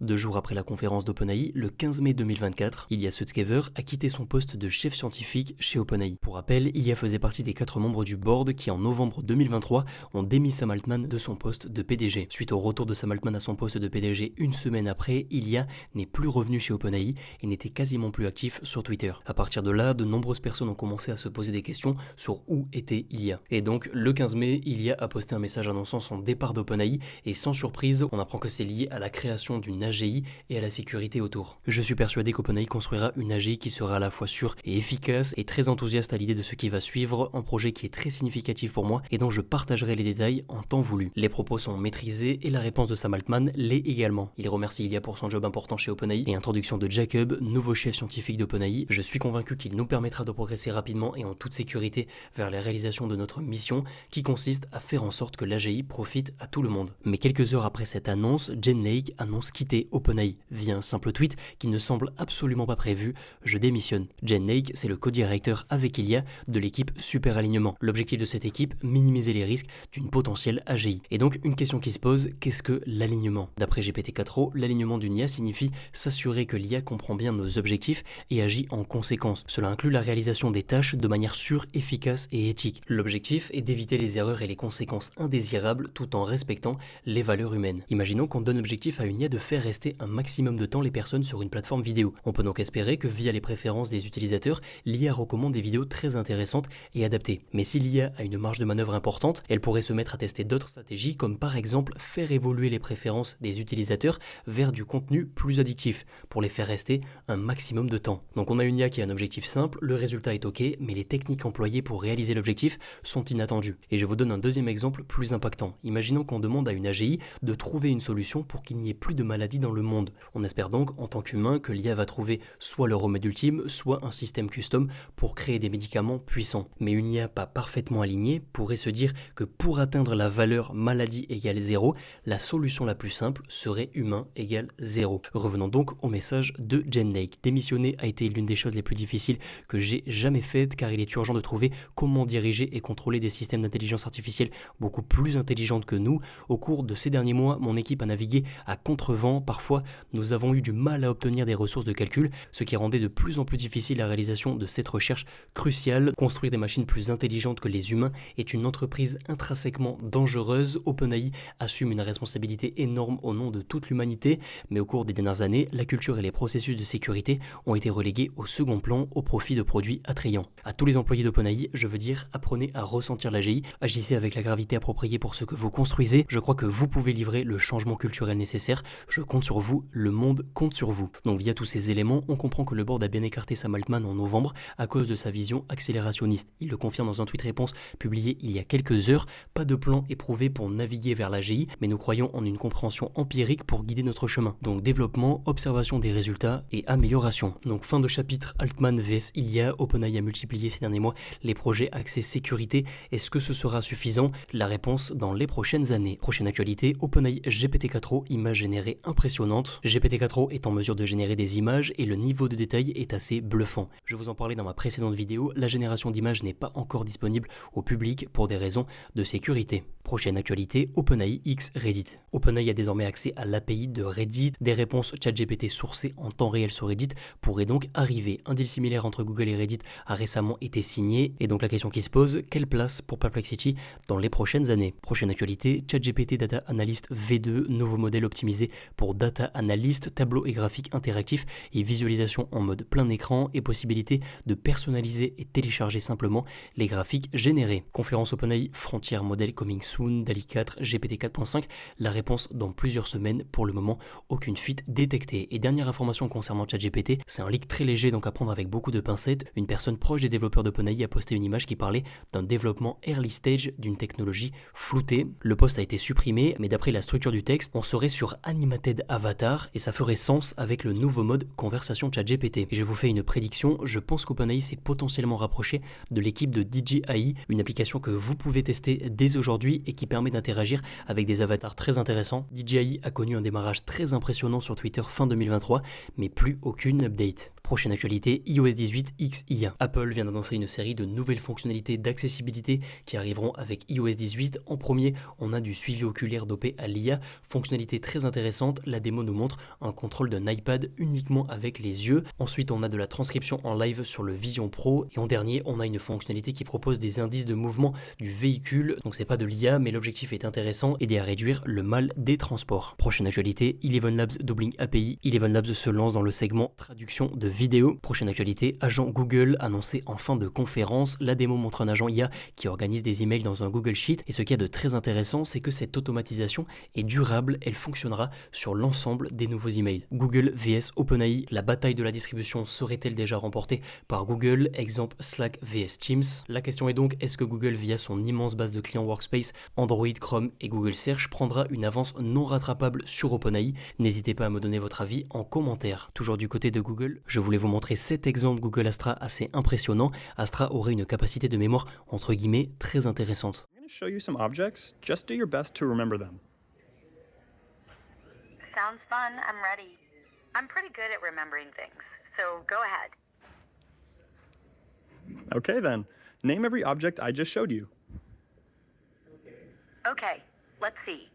2 jours après la conférence d'OpenAI, le 15 mai 2024, Ilya Sutskever a quitté son poste de chef scientifique chez OpenAI. Pour rappel, Ilya faisait partie des 4 membres du board qui en novembre 2023 ont démis Sam Altman de son poste de PDG. Suite au retour de Sam Altman à son poste de PDG une semaine après, Ilya n'est plus revenu chez OpenAI et n'était quasiment plus actif sur Twitter. À partir de là, de nombreuses personnes ont commencé à se poser des questions sur où était Ilya. Et donc, le 15 mai, Ilya a posté un message annonçant son départ d'OpenAI et sans surprise, on apprend que c'est lié à la création d'une AGI et à la sécurité autour. Je suis persuadé qu'OpenAI construira une AGI qui sera à la fois sûre et efficace et très enthousiaste à l'idée de ce qui va suivre, un projet qui est très significatif pour moi et dont je partagerai les détails en temps voulu. Les propos sont maîtrisés et la réponse de Sam Altman l'est également. Il remercie Ilya pour son job important chez OpenAI et introduction de Jacob, nouveau chef scientifique d'OpenAI. Je suis convaincu qu'il nous permettra de progresser rapidement et en toute sécurité vers la réalisation de notre mission qui consiste à faire en sorte que l'AGI profite à tout le monde. Mais quelques heures après cette annonce, Jen Lake annonce quitter OpenAI via un simple tweet qui ne semble absolument pas prévu: je démissionne. Jen Lake, c'est le co-directeur avec Ilya de l'équipe Super Alignement. L'objectif de cette équipe, minimiser les risques d'une potentielle AGI. Et donc une question qui se pose, qu'est-ce que l'alignement? D'après GPT-4o, l'alignement d'une IA signifie s'assurer que l'IA comprend bien nos objectifs et agit en conséquence. Cela inclut la réalisation des tâches de manière sûre, efficace et éthique. L'objectif est d'éviter les erreurs et les conséquences indésirables tout en respectant les valeurs humaines. Imaginons qu'on donne objectif à une IA de faire rester un maximum de temps les personnes sur une plateforme vidéo. On peut donc espérer que via les préférences des utilisateurs, l'IA recommande des vidéos très intéressantes et adaptées. Mais si l'IA a une marge de manœuvre importante, elle pourrait se mettre à tester d'autres stratégies comme par exemple faire évoluer les préférences des utilisateurs vers du contenu plus addictif pour les faire rester un maximum de temps. Donc on a une IA qui a un objectif simple, le résultat est ok, mais les techniques employées pour réaliser l'objectif sont inattendues. Et je vous donne un deuxième exemple plus impactant. Imaginons qu'on demande à une AGI de trouver une solution pour qu'il n'y ait plus de maladies dans le monde. On espère donc en tant qu'humain que l'IA va trouver soit le remède ultime, soit un système custom pour créer des médicaments puissants. Mais une IA pas parfaitement alignée pourrait se dire que pour atteindre la valeur maladie égale 0, la solution la plus simple serait humain égale 0. Revenons donc au message de Jen Lake. Démissionner a été l'une des choses les plus difficiles que j'ai jamais faites car il est urgent de trouver comment diriger et contrôler des systèmes d'intelligence artificielle beaucoup plus intelligentes que nous. Au cours de ces derniers mois, mon équipe a navigué à contre-vent. Parfois, nous avons eu du mal à obtenir des ressources de calcul, ce qui rendait de plus en plus difficile la réalisation de cette recherche cruciale. Construire des machines plus intelligentes que les humains est une entreprise intrinsèquement dangereuse. OpenAI assume une responsabilité énorme au nom de toute l'humanité, mais au cours des dernières années, la culture et les processus de sécurité ont été relégués au second plan au profit de produits attrayants. À tous les employés d'OpenAI, je veux dire, apprenez à ressentir l'AGI, agissez avec la gravité appropriée pour ce que vous construisez. Je crois que vous pouvez livrer le changement culturel nécessaire. Je compte sur vous, le monde compte sur vous. Donc via tous ces éléments, on comprend que le board a bien écarté Sam Altman en novembre à cause de sa vision accélérationniste. Il le confirme dans un tweet réponse publié il y a quelques heures. Pas de plan éprouvé pour naviguer vers l'AGI, mais nous croyons en une compréhension empirique pour guider notre chemin. Donc développement, observation des résultats et amélioration. Donc fin de chapitre Altman vs Ilya. OpenAI a multiplié ces derniers mois les projets axés sécurité. Est-ce que ce sera suffisant? La réponse dans les prochaines années. Prochaine actualité, OpenAI GPT-4o, images générées impressionnantes. GPT-4o est en mesure de générer des images et le niveau de détail est assez bluffant. Je vous en parlais dans ma précédente vidéo, la génération d'images n'est pas encore disponible au public pour des raisons de sécurité. Prochaine actualité, OpenAI X Reddit. OpenAI a désormais accès à l'API de Reddit. Des réponses ChatGPT sourcées en temps réel sur Reddit pourraient donc arriver. Un deal similaire entre Google et Reddit a récemment été signé. Et donc la question qui se pose, quelle place pour Perplexity dans les prochaines années? Prochaine actualité, ChatGPT Data Analyst V2, nouveau modèle optimisé pour Data Analyst, tableau et graphique interactifs et visualisation en mode plein écran et possibilité de personnaliser et télécharger simplement les graphiques générés. Conférence OpenAI, Frontier Model Coming Soon, DALL-E 4, GPT 4.5, la réponse dans plusieurs semaines. Pour le moment, aucune fuite détectée. Et dernière information concernant ChatGPT, c'est un leak très léger donc à prendre avec beaucoup de pincettes. Une personne proche des développeurs d'OpenAI a posté une image qui parlait d'un développement early stage d'une technologie floutée. Le post a été supprimé, mais d'après la structure du texte, on serait sur Animated Avatar et ça ferait sens avec le nouveau mode conversation ChatGPT. Et je vous fais une prédiction, je pense qu'OpenAI s'est potentiellement rapproché de l'équipe de DJI, une application que vous pouvez tester dès aujourd'hui et qui permet d'interagir avec des avatars très intéressants. DJI a connu un démarrage très impressionnant sur Twitter fin 2023, mais plus aucune update. Prochaine actualité, iOS 18 XIA. Apple vient d'annoncer une série de nouvelles fonctionnalités d'accessibilité qui arriveront avec iOS 18. En premier, on a du suivi oculaire dopé à l'IA, fonctionnalité très intéressante. La démo nous montre un contrôle d'un iPad uniquement avec les yeux. Ensuite, on a de la transcription en live sur le Vision Pro. Et en dernier, on a une fonctionnalité qui propose des indices de mouvement du véhicule. Donc c'est pas de l'IA, mais l'objectif est intéressant, aider à réduire le mal des transports. Prochaine actualité, Eleven Labs Doubling API. Eleven Labs se lance dans le segment traduction de vidéos. Prochaine actualité, agent Google annoncé en fin de conférence. La démo montre un agent IA qui organise des emails dans un Google Sheet. Et ce qu'il y a de très intéressant, c'est que cette automatisation est durable. Elle fonctionnera sur l'ensemble des nouveaux emails. Google vs OpenAI, la bataille de la distribution serait-elle déjà remportée par Google? Exemple Slack vs Teams. La question est donc, est-ce que Google, via son immense base de clients Workspace, Android, Chrome et Google Search, prendra une avance non rattrapable sur OpenAI? N'hésitez pas à me donner votre avis en commentaire. Toujours du côté de Google, je voulais vous montrer cet exemple Google Astra assez impressionnant. Astra aurait une capacité de mémoire entre guillemets très intéressante. I'm going to show you some objects. Just do your best to remember them. Sounds fun. I'm ready. I'm pretty good at remembering things, so go ahead. Okay then. Name every object I just showed you. Okay, let's see.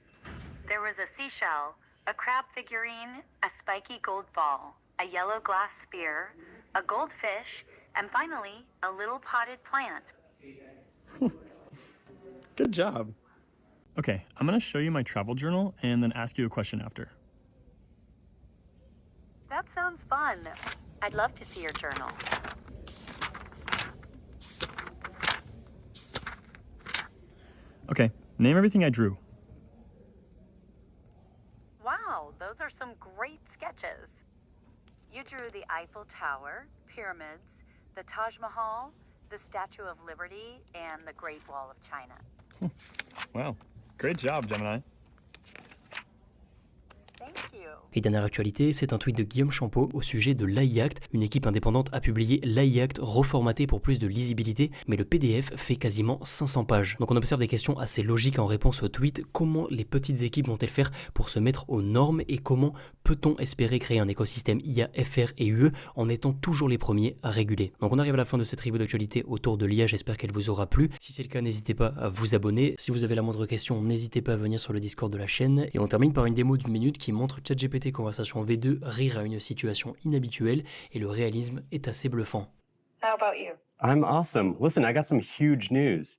There was a seashell, a crab figurine, a spiky gold ball, a yellow glass sphere, a goldfish, and finally, a little potted plant. Good job. Okay, I'm going to show you my travel journal and then ask you a question after. That sounds fun. I'd love to see your journal. Okay, name everything I drew. Wow, those are some great sketches. You drew the Eiffel Tower, pyramids, the Taj Mahal, the Statue of Liberty, and the Great Wall of China. Wow, great job, Gemini. Thank you. Et dernière actualité, c'est un tweet de Guillaume Champeau au sujet de l'AI Act. Une équipe indépendante a publié l'AI Act reformaté pour plus de lisibilité, mais le PDF fait quasiment 500 pages. Donc on observe des questions assez logiques en réponse au tweet. Comment les petites équipes vont-elles faire pour se mettre aux normes et comment peut-on espérer créer un écosystème IA, FR et UE en étant toujours les premiers à réguler? Donc on arrive à la fin de cette review d'actualité autour de l'IA, j'espère qu'elle vous aura plu. Si c'est le cas, n'hésitez pas à vous abonner. Si vous avez la moindre question, n'hésitez pas à venir sur le Discord de la chaîne. Et on termine par une démo d'une minute qui montre ChatGPT Conversation V2 rire à une situation inhabituelle et le réalisme est assez bluffant. How about you? I'm awesome. Listen, I got some huge news.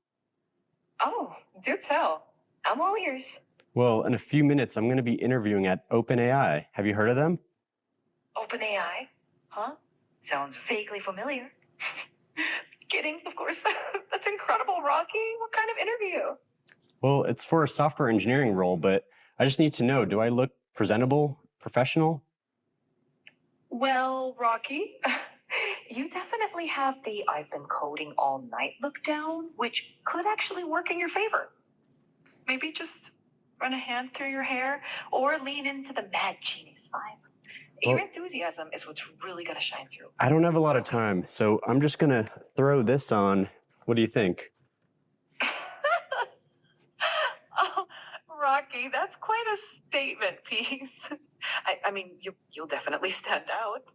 Oh, do tell. I'm all ears. Well, in a few minutes, I'm going to be interviewing at OpenAI. Have you heard of them? OpenAI? Huh? Sounds vaguely familiar. Kidding, of course. That's incredible, Rocky. What kind of interview? Well, it's for a software engineering role, but I just need to know, do I look presentable, professional? Well, Rocky, you definitely have the I've been coding all night look down, which could actually work in your favor. Maybe just run a hand through your hair or lean into the mad genius vibe. Your Well- enthusiasm is what's really going to shine through. I don't have a lot of time, so I'm just going to throw this on. What do you think? Oh, Rocky, that's quite a statement piece. I mean, you'll definitely stand out.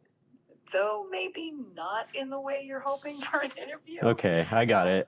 Though maybe not in the way you're hoping for an interview. Okay, I got it.